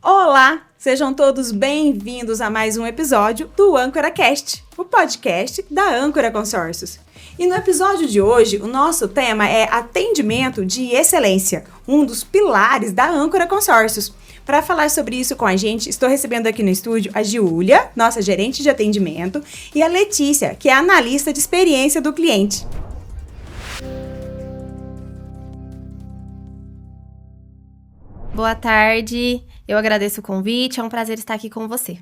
Olá, sejam todos bem-vindos a mais um episódio do AncoraCast, o podcast da Âncora Consórcios. E no episódio de hoje, o nosso tema é atendimento de excelência, um dos pilares da Âncora Consórcios. Para falar sobre isso com a gente, estou recebendo aqui no estúdio a Giulia, nossa gerente de atendimento, e a Letícia, que é analista de experiência do cliente. Boa tarde, eu agradeço o convite, é um prazer estar aqui com você.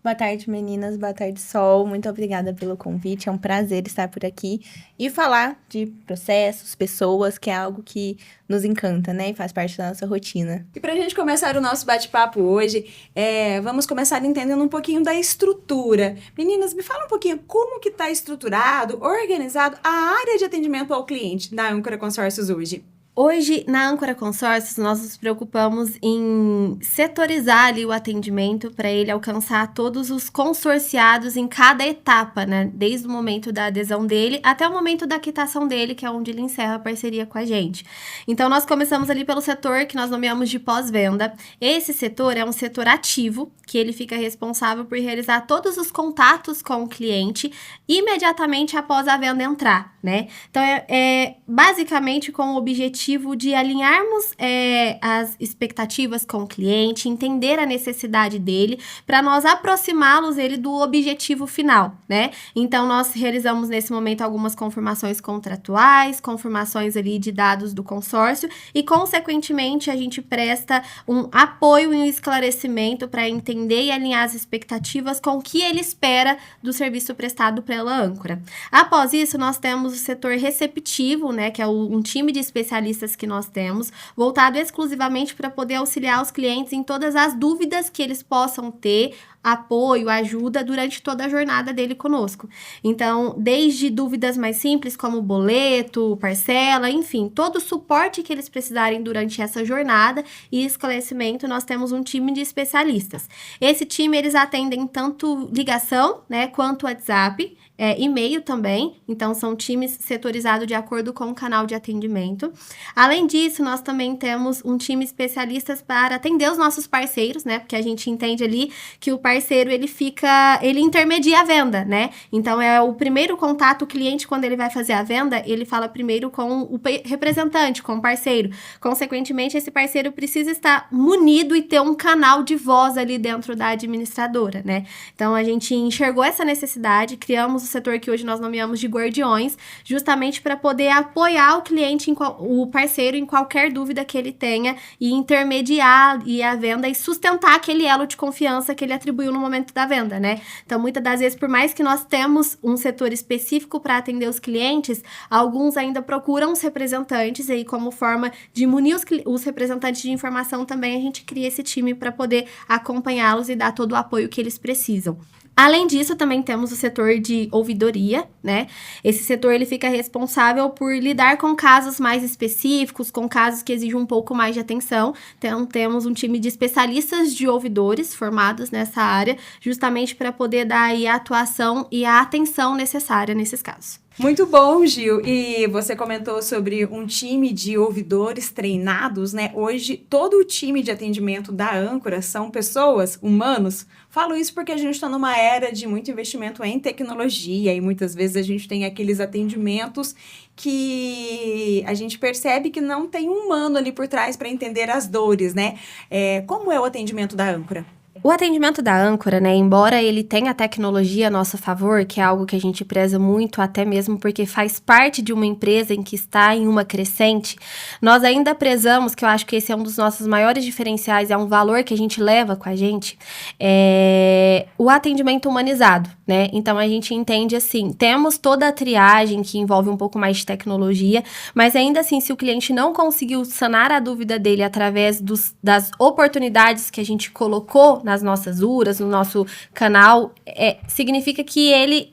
Boa tarde, meninas. Boa tarde, Sol. Muito obrigada pelo convite. É um prazer estar por aqui e falar de processos, pessoas, que é algo que nos encanta, né? E faz parte da nossa rotina. E para a gente começar o nosso bate-papo hoje, vamos começar entendendo um pouquinho da estrutura. Meninas, me fala um pouquinho como que está estruturado, organizado a área de atendimento ao cliente da Âncora Consórcios hoje. Hoje, na Âncora Consórcios, nós nos preocupamos em setorizar ali o atendimento para ele alcançar todos os consorciados em cada etapa, né? Desde o momento da adesão dele até o momento da quitação dele, que é onde ele encerra a parceria com a gente. Então, nós começamos ali pelo setor que nós nomeamos de pós-venda. Esse setor é um setor ativo, que ele fica responsável por realizar todos os contatos com o cliente imediatamente após a venda entrar, né? Então, basicamente com o objetivo de alinharmos as expectativas com o cliente, entender a necessidade dele, para nós aproximá-los ele do objetivo final, né? Então, nós realizamos nesse momento algumas confirmações contratuais, confirmações ali de dados do consórcio e, consequentemente, a gente presta um apoio e um esclarecimento para entender e alinhar as expectativas com o que ele espera do serviço prestado pela âncora. Após isso, nós temos o setor receptivo, né, que é um time de especialistas que nós temos, voltado exclusivamente para poder auxiliar os clientes em todas as dúvidas que eles possam ter, apoio, ajuda durante toda a jornada dele conosco. Então, desde dúvidas mais simples como boleto, parcela, enfim, todo o suporte que eles precisarem durante essa jornada e esclarecimento, nós temos um time de especialistas. Esse time, eles atendem tanto ligação, né, quanto WhatsApp, e-mail também, então são times setorizados de acordo com o canal de atendimento. Além disso, nós também temos um time especialistas para atender os nossos parceiros, né, porque a gente entende ali que o parceiro, ele intermedia a venda, né, então é o primeiro contato, o cliente, quando ele vai fazer a venda, ele fala primeiro com o representante, com o parceiro, consequentemente, esse parceiro precisa estar munido e ter um canal de voz ali dentro da administradora, né, então a gente enxergou essa necessidade, criamos setor que hoje nós nomeamos de guardiões, justamente para poder apoiar o cliente, o parceiro, em qualquer dúvida que ele tenha e intermediar a venda e sustentar aquele elo de confiança que ele atribuiu no momento da venda, né? Então, muitas das vezes, por mais que nós temos um setor específico para atender os clientes, alguns ainda procuram os representantes e aí, como forma de munir os representantes de informação, também a gente cria esse time para poder acompanhá-los e dar todo o apoio que eles precisam. Além disso, também temos o setor de ouvidoria, né? Esse setor, ele fica responsável por lidar com casos mais específicos, com casos que exigem um pouco mais de atenção. Então, temos um time de especialistas de ouvidores formados nessa área, justamente para poder dar aí a atuação e a atenção necessária nesses casos. Muito bom, Gil. E você comentou sobre um time de ouvidores treinados, né? Hoje, todo o time de atendimento da Âncora são pessoas, humanos. Falo isso porque a gente está numa era de muito investimento em tecnologia e muitas vezes a gente tem aqueles atendimentos que a gente percebe que não tem um humano ali por trás para entender as dores, né? Como é o atendimento da Âncora? O atendimento da âncora, né, embora ele tenha tecnologia a nosso favor, que é algo que a gente preza muito, até mesmo porque faz parte de uma empresa em que está em uma crescente, nós ainda prezamos, que eu acho que esse é um dos nossos maiores diferenciais, é um valor que a gente leva com a gente, o atendimento humanizado, né? Então, a gente entende assim, temos toda a triagem que envolve um pouco mais de tecnologia, mas ainda assim, se o cliente não conseguiu sanar a dúvida dele através das oportunidades que a gente colocou nas nossas URAs, no nosso canal, significa que ele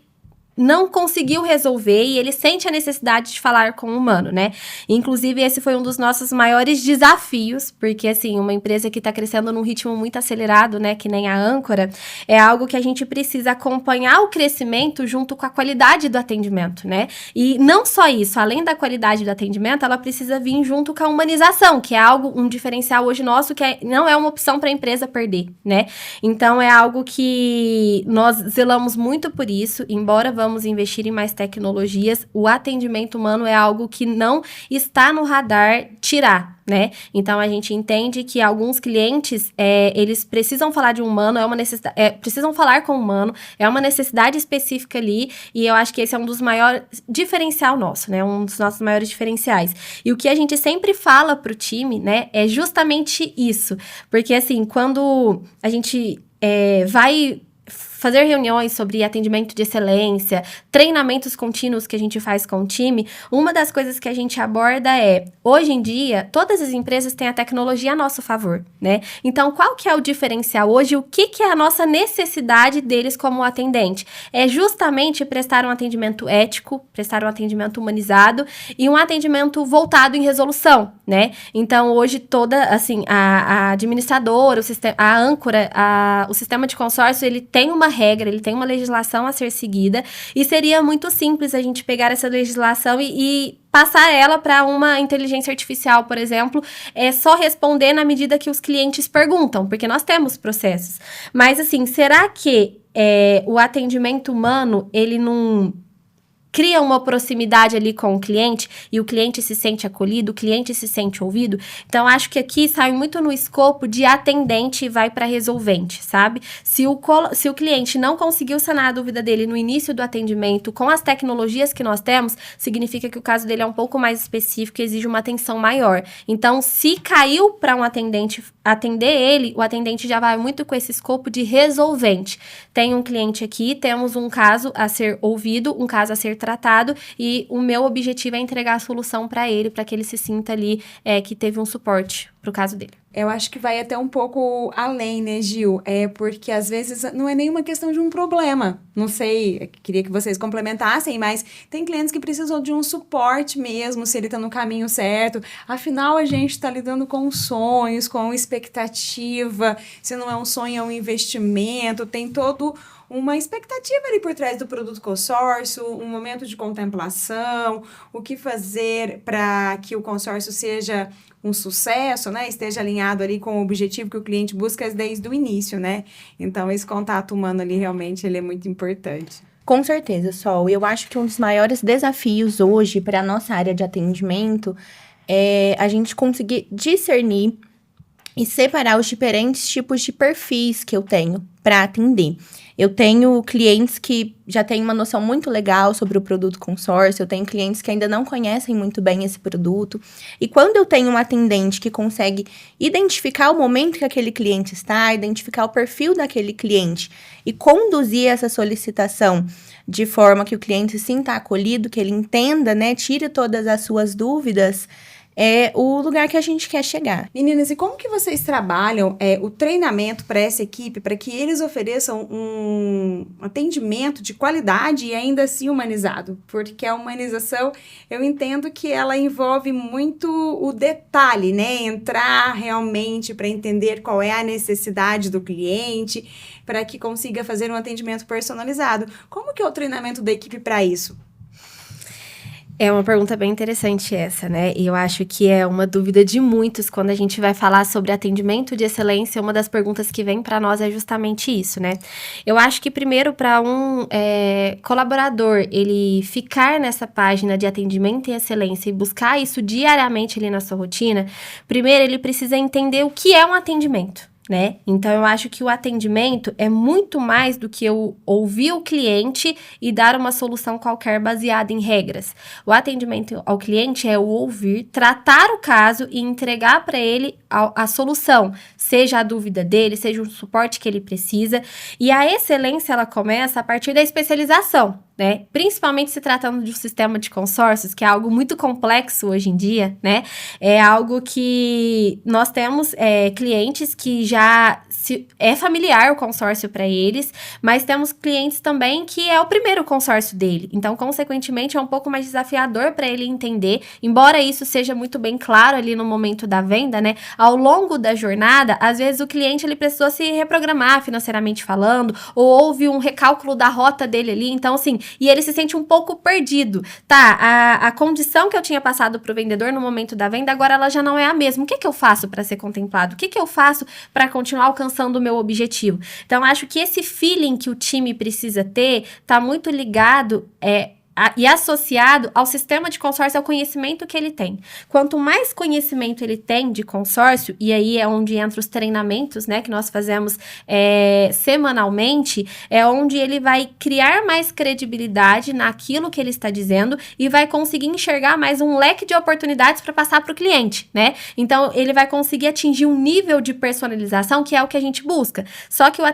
não conseguiu resolver e ele sente a necessidade de falar com o humano, né? Inclusive, esse foi um dos nossos maiores desafios, porque, assim, uma empresa que está crescendo num ritmo muito acelerado, né, que nem a Âncora, é algo que a gente precisa acompanhar o crescimento junto com a qualidade do atendimento, né? E não só isso, além da qualidade do atendimento, ela precisa vir junto com a humanização, que é um diferencial hoje nosso, que não é uma opção para a empresa perder, né? Então, é algo que nós zelamos muito por isso, embora vamos investir em mais tecnologias, o atendimento humano é algo que não está no radar tirar, né? Então, a gente entende que alguns clientes, eles precisam falar de um humano, precisam falar com o humano, é uma necessidade específica ali, e eu acho que esse é um dos maiores diferencial nosso, né? Um dos nossos maiores diferenciais. E o que a gente sempre fala pro time, né, é justamente isso. Porque, assim, quando a gente vai fazer reuniões sobre atendimento de excelência, treinamentos contínuos que a gente faz com o time, uma das coisas que a gente aborda hoje em dia, todas as empresas têm a tecnologia a nosso favor, né? Então, qual que é o diferencial hoje? O que é a nossa necessidade deles como atendente? É justamente prestar um atendimento ético, prestar um atendimento humanizado e um atendimento voltado em resolução, né? Então, hoje toda, assim, a administradora, a âncora, o sistema de consórcio, ele tem uma regra, ele tem uma legislação a ser seguida, e seria muito simples a gente pegar essa legislação e passar ela para uma inteligência artificial, por exemplo, só responder na medida que os clientes perguntam, porque nós temos processos. Mas, assim, será que o atendimento humano, ele não cria uma proximidade ali com o cliente e o cliente se sente acolhido, o cliente se sente ouvido? Então, acho que aqui sai muito no escopo de atendente e vai para resolvente, sabe? Se o cliente não conseguiu sanar a dúvida dele no início do atendimento com as tecnologias que nós temos, significa que o caso dele é um pouco mais específico e exige uma atenção maior. Então, se caiu para um atendente atender ele, o atendente já vai muito com esse escopo de resolvente. Tem um cliente aqui, temos um caso a ser ouvido, um caso a ser tratado, e o meu objetivo é entregar a solução para ele, para que ele se sinta ali que teve um suporte pro caso dele. Eu acho que vai até um pouco além, né, Gil? Porque às vezes não é nenhuma questão de um problema. Não sei, queria que vocês complementassem, mas tem clientes que precisam de um suporte mesmo, se ele tá no caminho certo. Afinal, a gente tá lidando com sonhos, com expectativa. Se não é um sonho, é um investimento. Tem todo uma expectativa ali por trás do produto consórcio, um momento de contemplação, o que fazer para que o consórcio seja um sucesso, né? Esteja alinhado ali com o objetivo que o cliente busca desde o início, né? Então, esse contato humano ali, realmente, ele é muito importante. Com certeza, Sol. Eu acho que um dos maiores desafios hoje para a nossa área de atendimento é a gente conseguir discernir e separar os diferentes tipos de perfis que eu tenho para atender. Eu tenho clientes que já têm uma noção muito legal sobre o produto consórcio, eu tenho clientes que ainda não conhecem muito bem esse produto. E quando eu tenho um atendente que consegue identificar o momento que aquele cliente está, identificar o perfil daquele cliente e conduzir essa solicitação de forma que o cliente se sinta acolhido, que ele entenda, né, tire todas as suas dúvidas, é o lugar que a gente quer chegar. Meninas, e como que vocês trabalham o treinamento para essa equipe, para que eles ofereçam um atendimento de qualidade e ainda assim humanizado? Porque a humanização, eu entendo que ela envolve muito o detalhe, né? Entrar realmente para entender qual é a necessidade do cliente, para que consiga fazer um atendimento personalizado. Como que é o treinamento da equipe para isso? É uma pergunta bem interessante essa, né? E eu acho que é uma dúvida de muitos quando a gente vai falar sobre atendimento de excelência. Uma das perguntas que vem para nós é justamente isso, né? Eu acho que primeiro, para um colaborador, ele ficar nessa página de atendimento e excelência e buscar isso diariamente ali na sua rotina, primeiro ele precisa entender o que é um atendimento, né? Então, eu acho que o atendimento é muito mais do que eu ouvir o cliente e dar uma solução qualquer baseada em regras. O atendimento ao cliente é o ouvir, tratar o caso e entregar para ele a solução, seja a dúvida dele, seja o suporte que ele precisa. E a excelência, ela começa a partir da especialização. né? Principalmente se tratando de um sistema de consórcios, que é algo muito complexo hoje em dia, né? É algo que nós temos clientes que já é familiar o consórcio para eles, mas temos clientes também que é o primeiro consórcio dele. Então, consequentemente, é um pouco mais desafiador para ele entender, embora isso seja muito bem claro ali no momento da venda, né? Ao longo da jornada, às vezes o cliente ele precisou se reprogramar financeiramente falando, ou houve um recálculo da rota dele ali, então assim, e ele se sente um pouco perdido. Tá, a condição que eu tinha passado pro vendedor no momento da venda, agora ela já não é a mesma. O que eu faço para ser contemplado? O que eu faço para continuar alcançando o meu objetivo? Então, acho que esse feeling que o time precisa ter tá muito ligado e associado ao sistema de consórcio, ao conhecimento que ele tem. Quanto mais conhecimento ele tem de consórcio, e aí é onde entra os treinamentos, né, que nós fazemos semanalmente, é onde ele vai criar mais credibilidade naquilo que ele está dizendo e vai conseguir enxergar mais um leque de oportunidades para passar para o cliente, né? Então, ele vai conseguir atingir um nível de personalização que é o que a gente busca. Só que o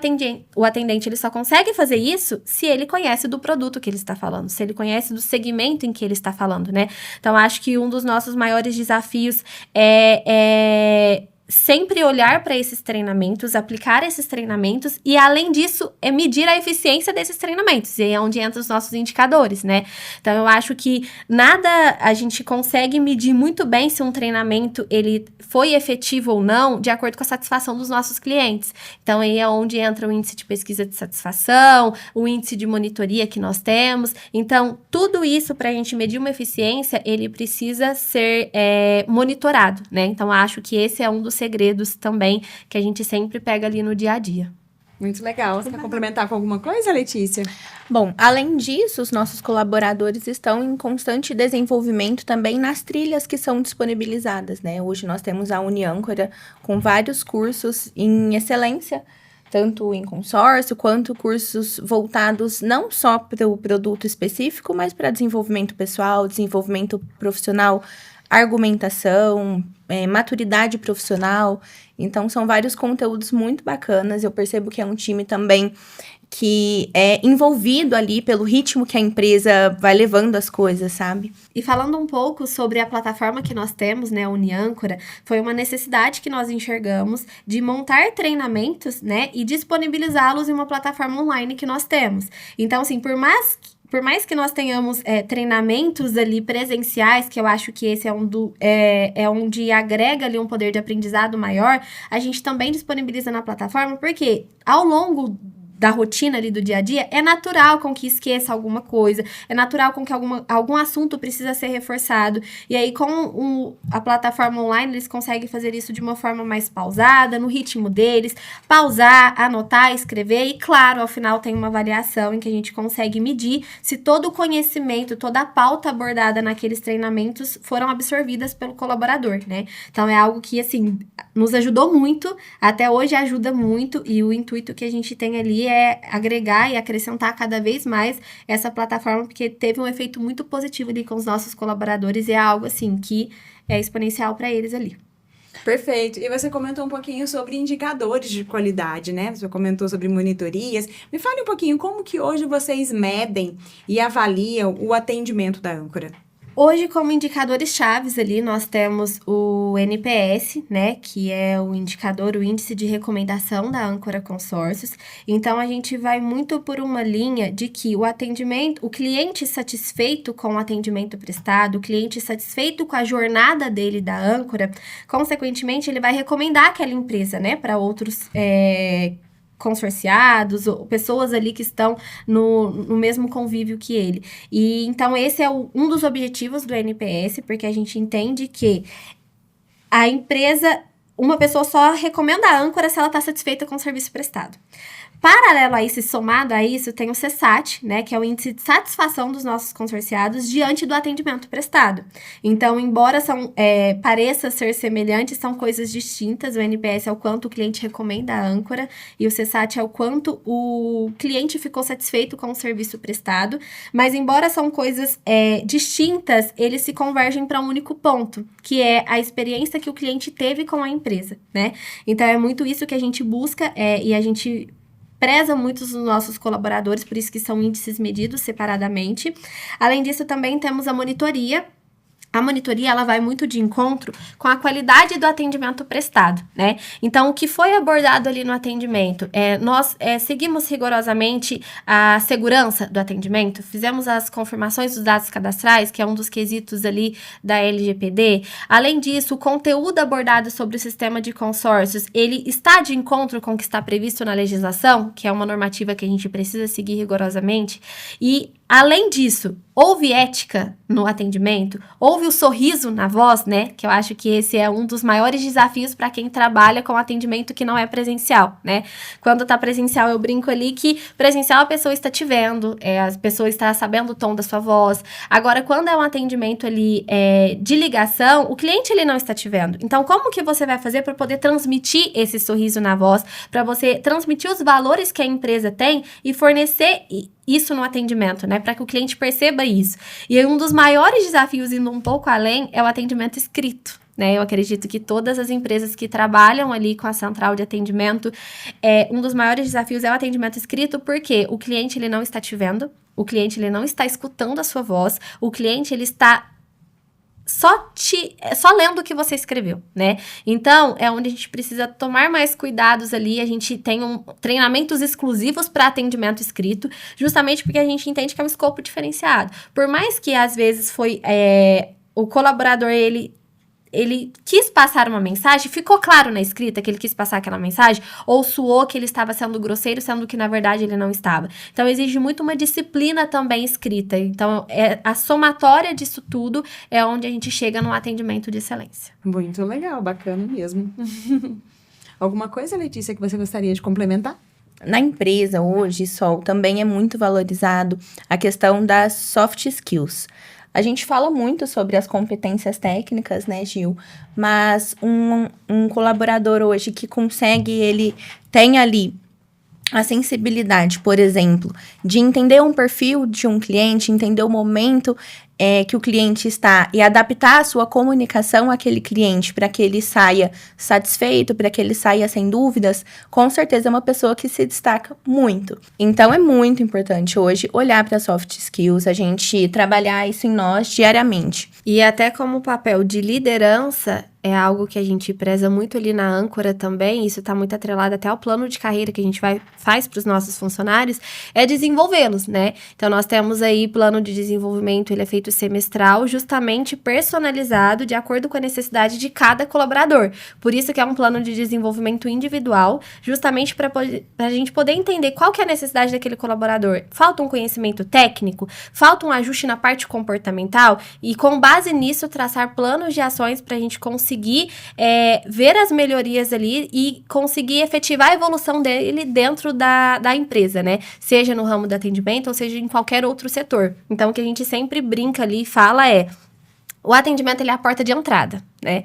atendente ele só consegue fazer isso se ele conhece do produto que ele está falando, se ele conhece do segmento em que ele está falando, né? Então, acho que um dos nossos maiores desafios é sempre olhar para esses treinamentos, aplicar esses treinamentos e, além disso, medir a eficiência desses treinamentos. E é onde entram os nossos indicadores, né? Então, eu acho que nada a gente consegue medir muito bem se um treinamento ele foi efetivo ou não, de acordo com a satisfação dos nossos clientes. Então, aí é onde entra o índice de pesquisa de satisfação, o índice de monitoria que nós temos. Então, tudo isso, para a gente medir uma eficiência, ele precisa ser monitorado, né? Então, acho que esse é um dos segredos também que a gente sempre pega ali no dia a dia. Muito legal. Você quer complementar com alguma coisa, Letícia? Bom, além disso, os nossos colaboradores estão em constante desenvolvimento também nas trilhas que são disponibilizadas, né? Hoje nós temos a Uniâncora com vários cursos em excelência, tanto em consórcio, quanto cursos voltados não só para o produto específico, mas para desenvolvimento pessoal, desenvolvimento profissional, argumentação, maturidade profissional. Então, são vários conteúdos muito bacanas. Eu percebo que é um time também que é envolvido ali pelo ritmo que a empresa vai levando as coisas, sabe? E falando um pouco sobre a plataforma que nós temos, né, a Uniâncora, foi uma necessidade que nós enxergamos de montar treinamentos, né, e disponibilizá-los em uma plataforma online que nós temos. Então, assim, por mais que nós tenhamos treinamentos ali presenciais, que eu acho que esse é onde agrega ali um poder de aprendizado maior, a gente também disponibiliza na plataforma, porque ao longo da rotina ali do dia a dia, é natural com que esqueça alguma coisa, é natural com que algum assunto precisa ser reforçado, e aí com a plataforma online, eles conseguem fazer isso de uma forma mais pausada, no ritmo deles, pausar, anotar, escrever, e claro, ao final tem uma avaliação em que a gente consegue medir se todo o conhecimento, toda a pauta abordada naqueles treinamentos foram absorvidas pelo colaborador, né? Então, é algo que, assim, nos ajudou muito, até hoje ajuda muito, e o intuito que a gente tem ali é agregar e acrescentar cada vez mais essa plataforma, porque teve um efeito muito positivo ali com os nossos colaboradores, e é algo, assim, que é exponencial para eles ali. Perfeito. E você comentou um pouquinho sobre indicadores de qualidade, né? Você comentou sobre monitorias. Me fale um pouquinho como que hoje vocês medem e avaliam o atendimento da âncora. Hoje, como indicadores chaves ali, nós temos o NPS, né, que é o indicador, o índice de recomendação da Âncora Consórcios. Então, a gente vai muito por uma linha de que o atendimento, o cliente satisfeito com o atendimento prestado, o cliente satisfeito com a jornada dele da Âncora, consequentemente, ele vai recomendar aquela empresa, né, para outros consorciados, ou pessoas ali que estão no mesmo convívio que ele. E então esse é um dos objetivos do NPS, porque a gente entende que a empresa, uma pessoa só recomenda a âncora se ela está satisfeita com o serviço prestado. Paralelo a isso, somado a isso, tem o CSAT, né, que é o índice de satisfação dos nossos consorciados diante do atendimento prestado. Então, embora pareça ser semelhantes, são coisas distintas. O NPS é o quanto o cliente recomenda a âncora e o CSAT é o quanto o cliente ficou satisfeito com o serviço prestado. Mas, embora são coisas distintas, eles se convergem para um único ponto, que é a experiência que o cliente teve com a empresa, né? Então, é muito isso que a gente busca e a gente preza muito os nossos colaboradores, por isso que são índices medidos separadamente. Além disso, também temos a monitoria. A monitoria, ela vai muito de encontro com a qualidade do atendimento prestado, né? Então, o que foi abordado ali no atendimento? Nós seguimos rigorosamente a segurança do atendimento, fizemos as confirmações dos dados cadastrais, que é um dos quesitos ali da LGPD. Além disso, o conteúdo abordado sobre o sistema de consórcios, ele está de encontro com o que está previsto na legislação, que é uma normativa que a gente precisa seguir rigorosamente. E, além disso, houve ética no atendimento, houve o sorriso na voz, né? Que eu acho que esse é um dos maiores desafios para quem trabalha com atendimento que não é presencial, né? Quando tá presencial, eu brinco ali que presencial a pessoa está te vendo, a pessoa está sabendo o tom da sua voz. Agora, quando é um atendimento ali de ligação, o cliente ele não está te vendo. Então, como que você vai fazer para poder transmitir esse sorriso na voz, para você transmitir os valores que a empresa tem e fornecer isso no atendimento, né? Para que o cliente perceba isso. E aí, um dos maiores desafios, indo um pouco além, é o atendimento escrito, né? Eu acredito que todas as empresas que trabalham ali com a central de atendimento, um dos maiores desafios é o atendimento escrito, porque o cliente, ele não está te vendo, o cliente, ele não está escutando a sua voz, o cliente, ele está só lendo o que você escreveu, né? Então, é onde a gente precisa tomar mais cuidados ali. A gente tem treinamentos exclusivos para atendimento escrito, justamente porque a gente entende que é um escopo diferenciado. Por mais que, às vezes, o colaborador, ele quis passar uma mensagem, ficou claro na escrita que ele quis passar aquela mensagem, ou soou que ele estava sendo grosseiro, sendo que, na verdade, ele não estava. Então, exige muito uma disciplina também escrita. Então, a somatória disso tudo é onde a gente chega no atendimento de excelência. Muito legal, bacana mesmo. Alguma coisa, Letícia, que você gostaria de complementar? Na empresa, hoje, Sol, também é muito valorizado a questão das soft skills. A gente fala muito sobre as competências técnicas, né, Gil? Mas um colaborador hoje que ele tem ali a sensibilidade, por exemplo, de entender um perfil de um cliente, entender o momento que o cliente está e adaptar a sua comunicação àquele cliente para que ele saia satisfeito, para que ele saia sem dúvidas, com certeza é uma pessoa que se destaca muito. Então, é muito importante hoje olhar para soft skills, a gente trabalhar isso em nós diariamente. E até como papel de liderança, é algo que a gente preza muito ali na âncora também, isso está muito atrelado até ao plano de carreira que a gente faz para os nossos funcionários, é desenvolvê-los, né? Então, nós temos aí plano de desenvolvimento, ele é feito semestral, justamente personalizado de acordo com a necessidade de cada colaborador. Por isso que é um plano de desenvolvimento individual, justamente para a gente poder entender qual que é a necessidade daquele colaborador. Falta um conhecimento técnico? Falta um ajuste na parte comportamental? E com base nisso, traçar planos de ações para a gente conseguir ver as melhorias ali e conseguir efetivar a evolução dele dentro da empresa, né? Seja no ramo do atendimento ou seja em qualquer outro setor. Então, o que a gente sempre brinca ali e fala o atendimento ele é a porta de entrada, né?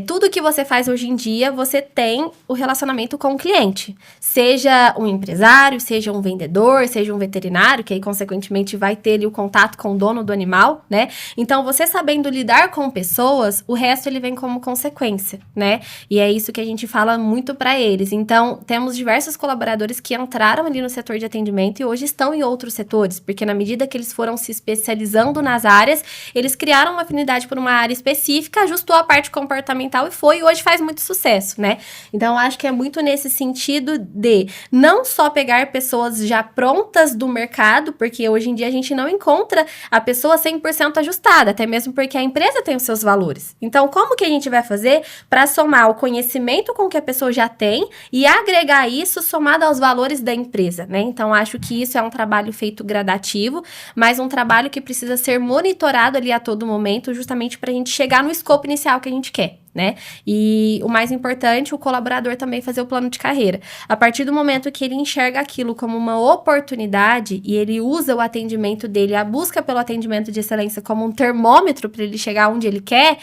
Tudo que você faz hoje em dia, você tem o relacionamento com o cliente. Seja um empresário, seja um vendedor, seja um veterinário, que aí, consequentemente, vai ter ali o contato com o dono do animal, né? Então, você sabendo lidar com pessoas, o resto ele vem como consequência, né? E é isso que a gente fala muito para eles. Então, temos diversos colaboradores que entraram ali no setor de atendimento e hoje estão em outros setores, porque na medida que eles foram se especializando nas áreas, eles criaram uma afinidade por uma área específica, ajustou a parte comportamental e hoje faz muito sucesso, né? Então, eu acho que é muito nesse sentido de não só pegar pessoas já prontas do mercado, porque hoje em dia a gente não encontra a pessoa 100% ajustada, até mesmo porque a empresa tem os seus valores. Então, como que a gente vai fazer para somar o conhecimento com que a pessoa já tem e agregar isso somado aos valores da empresa, né? Então, acho que isso é um trabalho feito gradativo, mas um trabalho que precisa ser monitorado ali a todo momento, justamente para a gente chegar no escopo inicial que a gente quer, né? E o mais importante, o colaborador também fazer o plano de carreira. A partir do momento que ele enxerga aquilo como uma oportunidade e ele usa o atendimento dele, a busca pelo atendimento de excelência como um termômetro para ele chegar onde ele quer,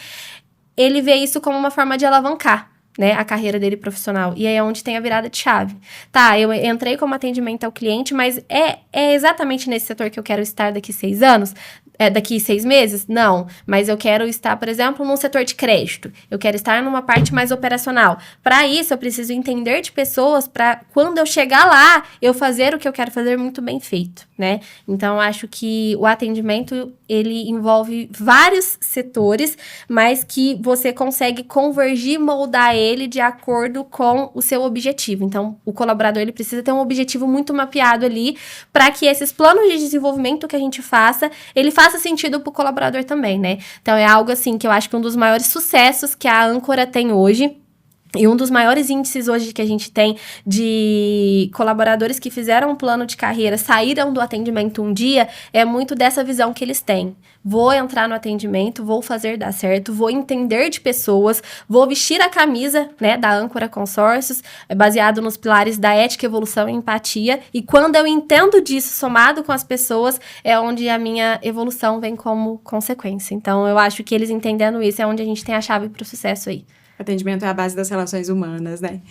ele vê isso como uma forma de alavancar, né, a carreira dele profissional. E aí é onde tem a virada de chave. Tá, eu entrei como atendimento ao cliente, mas é exatamente nesse setor que eu quero estar daqui 6 anos? daqui 6 meses? Não. Mas eu quero estar, por exemplo, num setor de crédito. Eu quero estar numa parte mais operacional. Para isso, eu preciso entender de pessoas para quando eu chegar lá, eu fazer o que eu quero fazer muito bem feito, né? Então, acho que o atendimento, ele envolve vários setores, mas que você consegue convergir, moldar ele de acordo com o seu objetivo. Então, o colaborador, ele precisa ter um objetivo muito mapeado ali para que esses planos de desenvolvimento que a gente faça, ele faça sentido pro colaborador também, né? Então, é algo assim que eu acho que um dos maiores sucessos que a Âncora tem hoje, e um dos maiores índices hoje que a gente tem de colaboradores que fizeram um plano de carreira, saíram do atendimento um dia, é muito dessa visão que eles têm. Vou entrar no atendimento, vou fazer dar certo, vou entender de pessoas, vou vestir a camisa, né, da Âncora Consórcios, baseado nos pilares da ética, evolução e empatia. E quando eu entendo disso, somado com as pessoas, é onde a minha evolução vem como consequência. Então, eu acho que eles entendendo isso é onde a gente tem a chave para o sucesso aí. Atendimento é a base das relações humanas, né?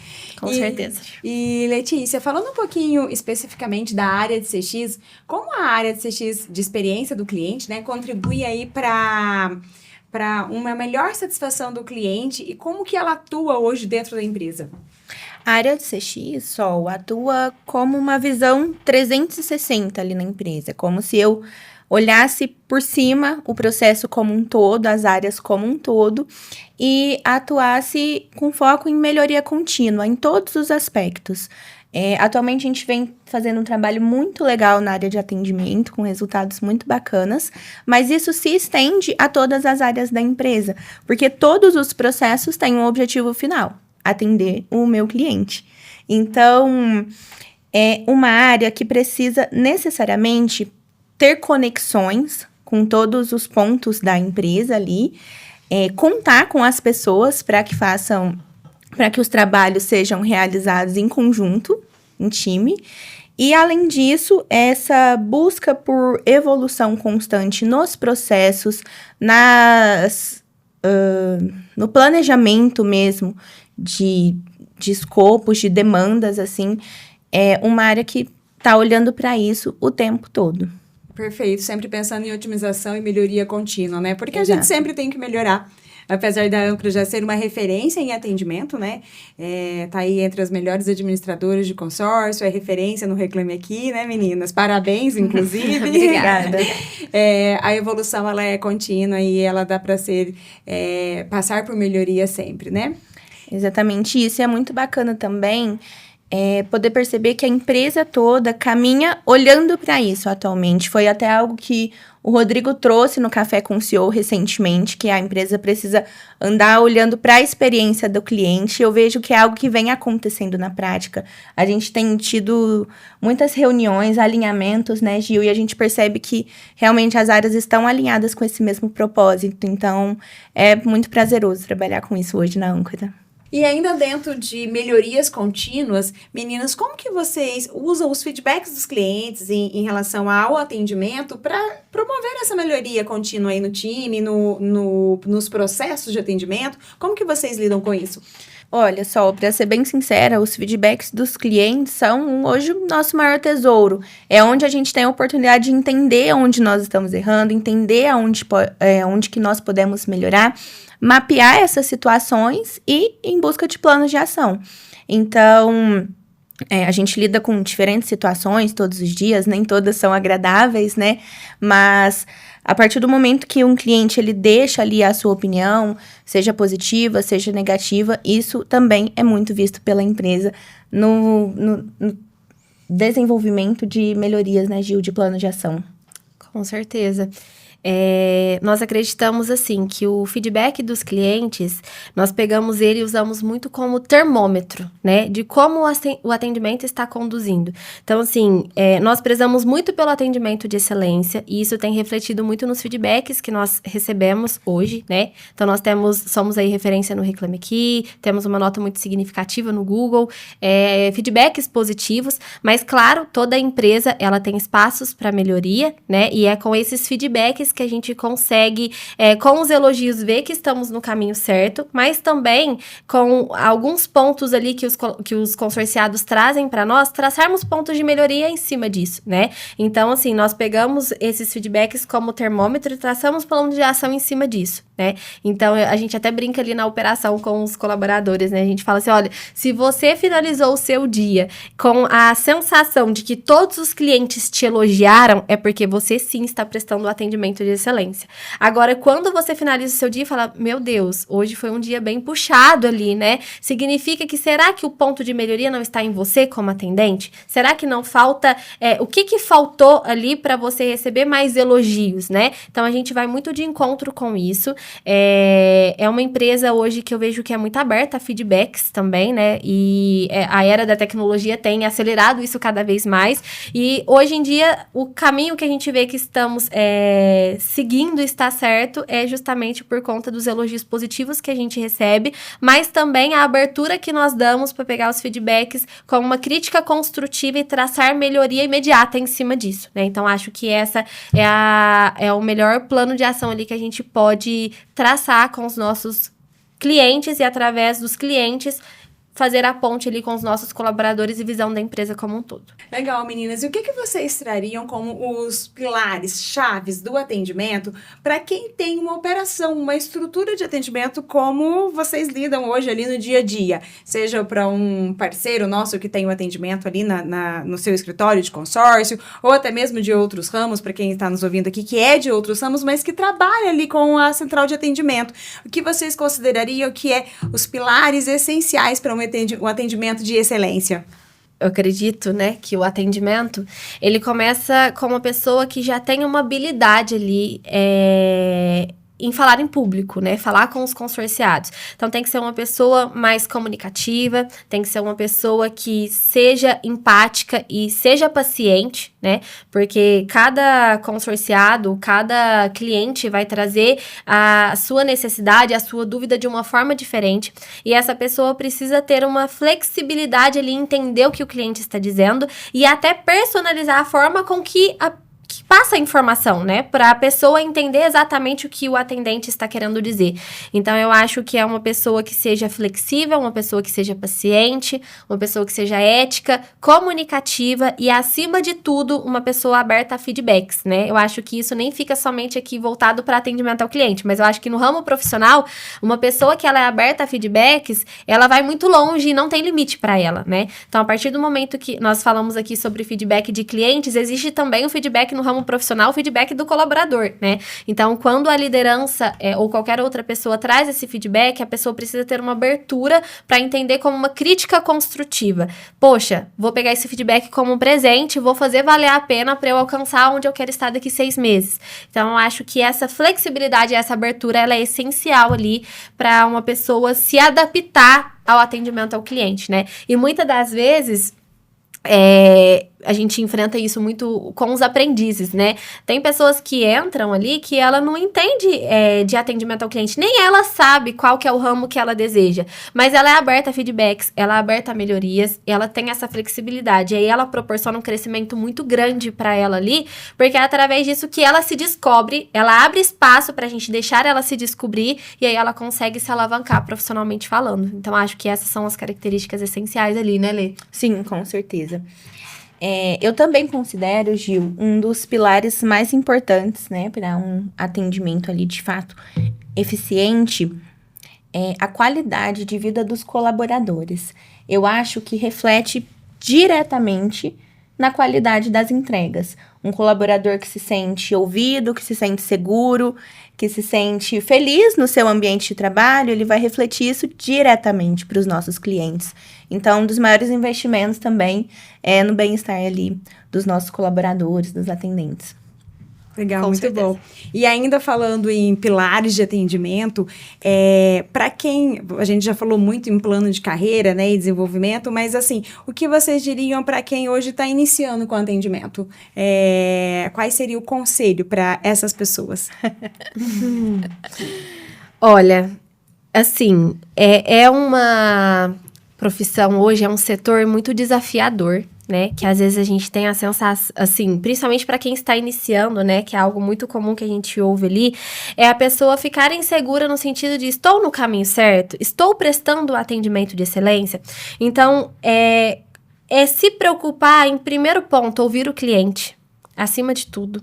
Com certeza. E, Letícia, falando um pouquinho especificamente da área de CX, como a área de CX de experiência do cliente, né, contribui aí para uma melhor satisfação do cliente e como que ela atua hoje dentro da empresa? A área de CX, Sol, atua como uma visão 360 ali na empresa, como se eu olhasse por cima o processo como um todo, as áreas como um todo, e atuasse com foco em melhoria contínua, em todos os aspectos. Atualmente, a gente vem fazendo um trabalho muito legal na área de atendimento, com resultados muito bacanas, mas isso se estende a todas as áreas da empresa, porque todos os processos têm um objetivo final, atender o meu cliente. Então, é uma área que precisa necessariamente ter conexões com todos os pontos da empresa ali, contar com as pessoas para que os trabalhos sejam realizados em conjunto, em time. E, além disso, essa busca por evolução constante nos processos, no planejamento mesmo de escopos, de demandas, assim, é uma área que está olhando para isso o tempo todo. Perfeito, sempre pensando em otimização e melhoria contínua, né? Porque Exato. A gente sempre tem que melhorar. Apesar da Âncora já ser uma referência em atendimento, né? Tá aí entre as melhores administradoras de consórcio, é referência no Reclame Aqui, né, meninas? Parabéns, inclusive. Obrigada. A evolução, ela é contínua e ela dá para passar por melhoria sempre, né? Exatamente isso. E é muito bacana também poder perceber que a empresa toda caminha olhando para isso atualmente. Foi até algo que o Rodrigo trouxe no Café com o CEO recentemente, que a empresa precisa andar olhando para a experiência do cliente. Eu vejo que é algo que vem acontecendo na prática. A gente tem tido muitas reuniões, alinhamentos, né, Gil? E a gente percebe que realmente as áreas estão alinhadas com esse mesmo propósito. Então, é muito prazeroso trabalhar com isso hoje na Âncora. E ainda dentro de melhorias contínuas, meninas, como que vocês usam os feedbacks dos clientes em relação ao atendimento para promover essa melhoria contínua aí no time, nos processos de atendimento? Como que vocês lidam com isso? Olha só, para ser bem sincera, os feedbacks dos clientes são hoje o nosso maior tesouro. É onde a gente tem a oportunidade de entender onde nós estamos errando, entender onde que nós podemos melhorar, mapear essas situações e ir em busca de planos de ação. Então, a gente lida com diferentes situações todos os dias, nem todas são agradáveis, né? Mas a partir do momento que um cliente ele deixa ali a sua opinião, seja positiva, seja negativa, isso também é muito visto pela empresa no desenvolvimento de melhorias, né, Gil, de plano de ação. Com certeza. Nós acreditamos, assim, que o feedback dos clientes, nós pegamos ele e usamos muito como termômetro, né? De como o atendimento está conduzindo. Então, assim, nós prezamos muito pelo atendimento de excelência e isso tem refletido muito nos feedbacks que nós recebemos hoje, né? Então, nós somos aí referência no Reclame Aqui, temos uma nota muito significativa no Google, feedbacks positivos, mas, claro, toda empresa, ela tem espaços para melhoria, né? E é com esses feedbacks que a gente consegue, com os elogios, ver que estamos no caminho certo, mas também com alguns pontos ali que os consorciados trazem para nós, traçarmos pontos de melhoria em cima disso, né? Então, assim, nós pegamos esses feedbacks como termômetro e traçamos plano de ação em cima disso, né? Então, a gente até brinca ali na operação com os colaboradores, né? A gente fala assim, olha, se você finalizou o seu dia com a sensação de que todos os clientes te elogiaram, é porque você sim está prestando um atendimento de excelência. Agora, quando você finaliza o seu dia e fala, meu Deus, hoje foi um dia bem puxado ali, né? Significa que, será que o ponto de melhoria não está em você como atendente? Será que não falta, o que faltou ali para você receber mais elogios, né? Então, a gente vai muito de encontro com isso. É uma empresa hoje que eu vejo que é muito aberta a feedbacks também, né? E a era da tecnologia tem acelerado isso cada vez mais. E hoje em dia, o caminho que a gente vê que estamos seguindo está certo é justamente por conta dos elogios positivos que a gente recebe, mas também a abertura que nós damos para pegar os feedbacks com uma crítica construtiva e traçar melhoria imediata em cima disso, né? Então, acho que essa é o melhor plano de ação ali que a gente pode traçar com os nossos clientes e, através dos clientes, fazer a ponte ali com os nossos colaboradores e visão da empresa como um todo. Legal, meninas. E o que vocês trariam como os pilares, chaves do atendimento para quem tem uma operação, uma estrutura de atendimento como vocês lidam hoje ali no dia a dia? Seja para um parceiro nosso que tem um atendimento ali no seu escritório de consórcio, ou até mesmo de outros ramos, para quem está nos ouvindo aqui, que é de outros ramos, mas que trabalha ali com a central de atendimento. O que vocês considerariam que é os pilares essenciais para um atendimento de excelência? Eu acredito, né, que o atendimento, ele começa com uma pessoa que já tem uma habilidade ali em falar em público, né, falar com os consorciados. Então, tem que ser uma pessoa mais comunicativa, tem que ser uma pessoa que seja empática e seja paciente, né, porque cada consorciado, cada cliente vai trazer a sua necessidade, a sua dúvida de uma forma diferente, e essa pessoa precisa ter uma flexibilidade ali, entender o que o cliente está dizendo e até personalizar a forma com que passa a informação, né? Para a pessoa entender exatamente o que o atendente está querendo dizer. Então, eu acho que é uma pessoa que seja flexível, uma pessoa que seja paciente, uma pessoa que seja ética, comunicativa e, acima de tudo, uma pessoa aberta a feedbacks, né? Eu acho que isso nem fica somente aqui voltado para atendimento ao cliente, mas eu acho que no ramo profissional, uma pessoa que ela é aberta a feedbacks, ela vai muito longe e não tem limite para ela, né? Então, a partir do momento que nós falamos aqui sobre feedback de clientes, existe também o feedback no ramo profissional, o feedback do colaborador, né? Então, quando a liderança ou qualquer outra pessoa traz esse feedback, a pessoa precisa ter uma abertura para entender como uma crítica construtiva. Poxa, vou pegar esse feedback como um presente, vou fazer valer a pena para eu alcançar onde eu quero estar daqui 6 meses. Então, eu acho que essa flexibilidade, essa abertura, ela é essencial ali para uma pessoa se adaptar ao atendimento ao cliente, né? E muitas das vezes a gente enfrenta isso muito com os aprendizes, né? Tem pessoas que entram ali que ela não entende de atendimento ao cliente, nem ela sabe qual que é o ramo que ela deseja, mas ela é aberta a feedbacks, ela é aberta a melhorias, ela tem essa flexibilidade, e aí ela proporciona um crescimento muito grande para ela ali, porque é através disso que ela se descobre, ela abre espaço pra gente deixar ela se descobrir, e aí ela consegue se alavancar profissionalmente falando. Então, acho que essas são as características essenciais ali, né, Lê? Sim, com certeza. Eu também considero, Gil, um dos pilares mais importantes, né, para um atendimento ali, de fato, eficiente, a qualidade de vida dos colaboradores. Eu acho que reflete diretamente na qualidade das entregas. Um colaborador que se sente ouvido, que se sente seguro, que se sente feliz no seu ambiente de trabalho, ele vai refletir isso diretamente para os nossos clientes. Então, um dos maiores investimentos também é no bem-estar ali dos nossos colaboradores, dos atendentes. Legal, Com muito certeza. bom. E ainda falando em pilares de atendimento, para quem, a gente já falou muito em plano de carreira, né, e desenvolvimento, mas assim, o que vocês diriam para quem hoje está iniciando com atendimento? Qual seria o conselho para essas pessoas? Olha, assim, é uma profissão hoje, é um setor muito desafiador. né? Que às vezes a gente tem a sensação, assim, principalmente para quem está iniciando, né? Que é algo muito comum que a gente ouve ali, é a pessoa ficar insegura no sentido de estou no caminho certo? Estou prestando atendimento de excelência? Então, é se preocupar em, primeiro ponto, ouvir o cliente, acima de tudo.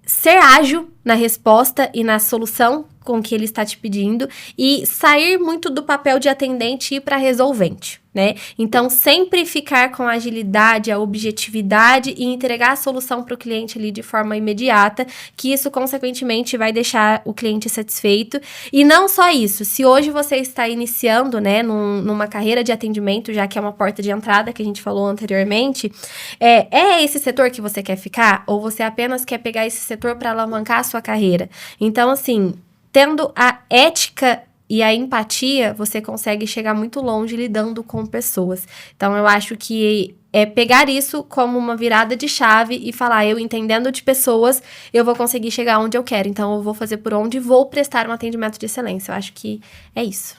Ser ágil na resposta e na solução com que ele está te pedindo e sair muito do papel de atendente e ir para resolvente, né? Então, sempre ficar com a agilidade, a objetividade e entregar a solução para o cliente ali de forma imediata, que isso, consequentemente, vai deixar o cliente satisfeito. E não só isso, se hoje você está iniciando, né, numa carreira de atendimento, já que é uma porta de entrada que a gente falou anteriormente, é esse setor que você quer ficar? Ou você apenas quer pegar esse setor para alavancar a sua carreira? Então, assim, tendo a ética e a empatia, você consegue chegar muito longe lidando com pessoas. Então, eu acho que é pegar isso como uma virada de chave e falar, eu entendendo de pessoas, eu vou conseguir chegar onde eu quero. Então, eu vou fazer por onde vou prestar um atendimento de excelência. Eu acho que é isso.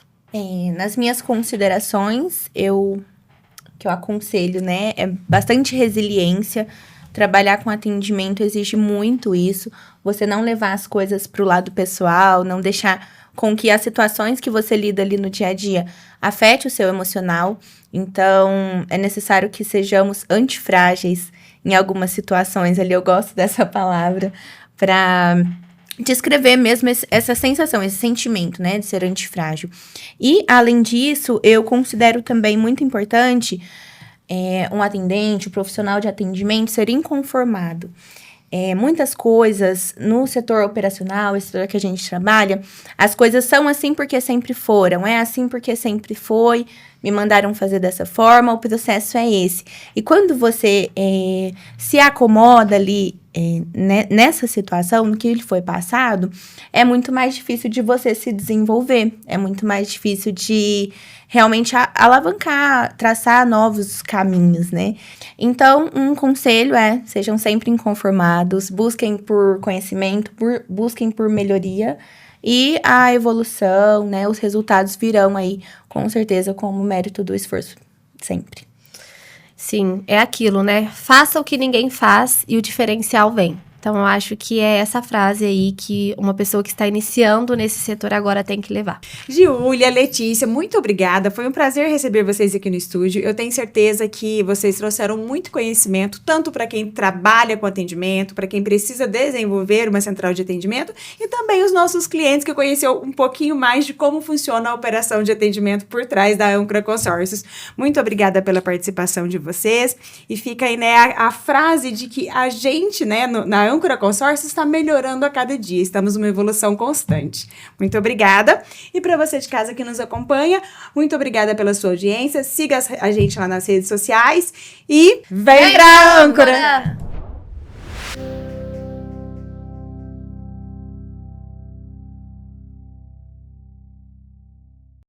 Nas minhas considerações, que eu aconselho, né, é bastante resiliência. Trabalhar com atendimento exige muito isso. Você não levar as coisas para o lado pessoal, não deixar com que as situações que você lida ali no dia a dia afete o seu emocional. Então, é necessário que sejamos antifrágeis em algumas situações. Ali eu gosto dessa palavra para descrever mesmo essa sensação, esse sentimento, né, de ser antifrágil. E, além disso, eu considero também muito importante um atendente, um profissional de atendimento ser inconformado. Muitas coisas no setor operacional, esse setor que a gente trabalha, as coisas são assim porque sempre foram, é assim porque sempre foi, me mandaram fazer dessa forma, o processo é esse. E quando você se acomoda ali nessa situação, no que lhe foi passado, é muito mais difícil de você se desenvolver, é muito mais difícil de realmente alavancar, traçar novos caminhos, né? Então, um conselho sejam sempre inconformados, busquem por conhecimento, busquem por melhoria e a evolução, né? Os resultados virão aí, com certeza, como mérito do esforço, sempre. Sim, é aquilo, né? Faça o que ninguém faz e o diferencial vem. Então, eu acho que é essa frase aí que uma pessoa que está iniciando nesse setor agora tem que levar. Giulia, Letícia, muito obrigada. Foi um prazer receber vocês aqui no estúdio. Eu tenho certeza que vocês trouxeram muito conhecimento, tanto para quem trabalha com atendimento, para quem precisa desenvolver uma central de atendimento, e também os nossos clientes que conheceu um pouquinho mais de como funciona a operação de atendimento por trás da Âncora Consórcios. Muito obrigada pela participação de vocês. E fica aí, né, a frase de que a gente, né, na Âncora Consórcios está melhorando a cada dia. Estamos numa evolução constante. Muito obrigada. E para você de casa que nos acompanha, muito obrigada pela sua audiência. Siga a gente lá nas redes sociais e vem pra Âncora!